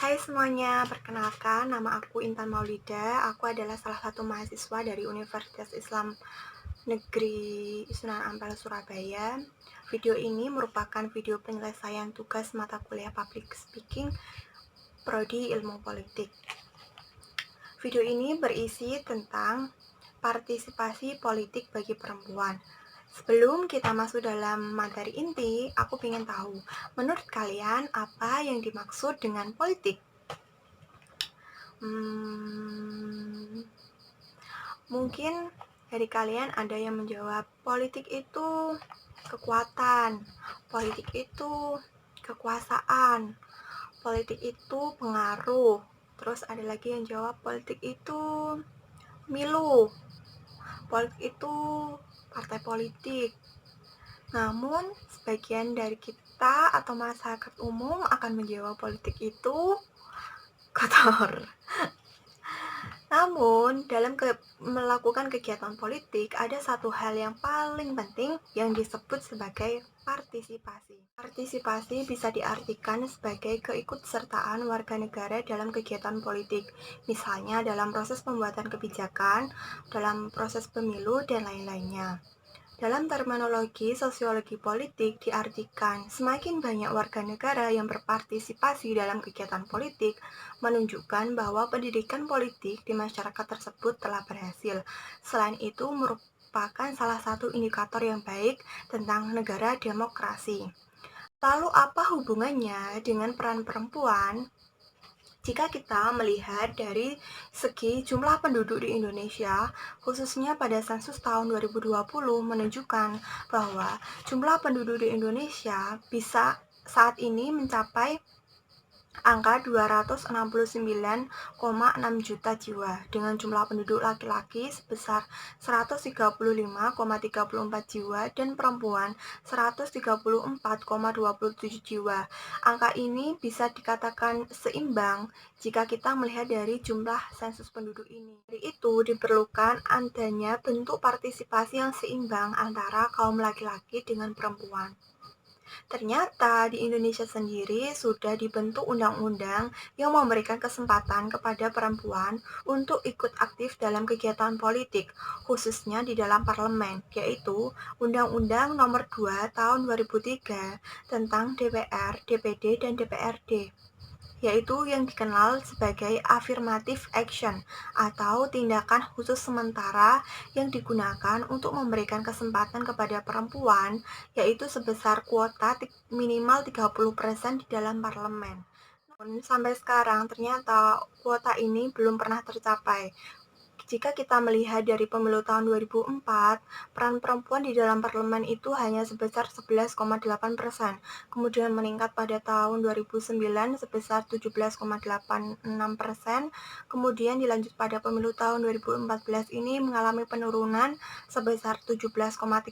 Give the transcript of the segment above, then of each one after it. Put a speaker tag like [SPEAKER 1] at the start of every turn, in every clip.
[SPEAKER 1] Hai semuanya, perkenalkan nama aku Intan Maulida. Aku adalah salah satu mahasiswa dari Universitas Islam Negeri Sunan Ampel, Surabaya. Video ini merupakan video penyelesaian tugas mata kuliah Public Speaking Prodi Ilmu Politik. Video ini berisi tentang partisipasi politik bagi perempuan. Sebelum kita masuk dalam materi inti, aku ingin tahu, menurut kalian apa yang dimaksud dengan politik? Mungkin dari kalian ada yang menjawab politik itu kekuatan, politik itu kekuasaan, politik itu pengaruh. Terus ada lagi yang jawab politik itu milu, politik itu partai politik. Namun sebagian dari kita atau masyarakat umum akan menjawab politik itu kotor. Namun, dalam melakukan kegiatan politik, ada satu hal yang paling penting yang disebut sebagai partisipasi. Partisipasi bisa diartikan sebagai keikutsertaan warga negara dalam kegiatan politik, misalnya dalam proses pembuatan kebijakan, dalam proses pemilu, dan lain-lainnya. Dalam terminologi sosiologi politik diartikan semakin banyak warga negara yang berpartisipasi dalam kegiatan politik menunjukkan bahwa pendidikan politik di masyarakat tersebut telah berhasil. Selain itu merupakan salah satu indikator yang baik tentang negara demokrasi. Lalu apa hubungannya dengan peran perempuan? Jika kita melihat dari segi jumlah penduduk di Indonesia, khususnya pada sensus tahun 2020 menunjukkan bahwa jumlah penduduk di Indonesia bisa saat ini mencapai angka 269,6 juta jiwa dengan jumlah penduduk laki-laki sebesar 135,34 jiwa dan perempuan 134,27 jiwa. Angka ini bisa dikatakan seimbang jika kita melihat dari jumlah sensus penduduk ini. Dari itu diperlukan adanya bentuk partisipasi yang seimbang antara kaum laki-laki dengan perempuan. Ternyata di Indonesia sendiri sudah dibentuk undang-undang yang memberikan kesempatan kepada perempuan untuk ikut aktif dalam kegiatan politik, khususnya di dalam parlemen, yaitu Undang-Undang Nomor 2 Tahun 2003 tentang DPR, DPD, dan DPRD, yaitu yang dikenal sebagai affirmative action atau tindakan khusus sementara yang digunakan untuk memberikan kesempatan kepada perempuan, yaitu sebesar kuota minimal 30% di dalam parlemen. Namun sampai sekarang ternyata kuota ini belum pernah tercapai. Jika kita melihat dari pemilu tahun 2004, peran perempuan di dalam parlemen itu hanya sebesar 11,8%, kemudian meningkat pada tahun 2009 sebesar 17,86%, kemudian dilanjut pada pemilu tahun 2014 ini mengalami penurunan sebesar 17,32%,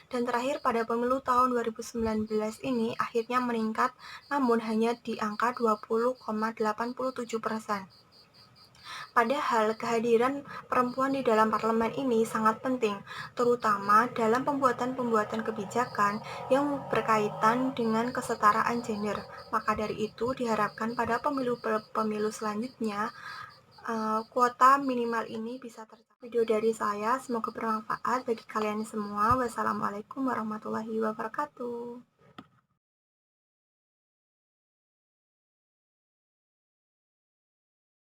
[SPEAKER 1] dan terakhir pada pemilu tahun 2019 ini akhirnya meningkat namun hanya di angka 20,87%. Padahal kehadiran perempuan di dalam parlemen ini sangat penting, terutama dalam pembuatan kebijakan yang berkaitan dengan kesetaraan gender. Maka dari itu diharapkan pada pemilu selanjutnya kuota minimal ini bisa tercapai. Video dari saya semoga bermanfaat bagi kalian semua. Wassalamualaikum warahmatullahi wabarakatuh.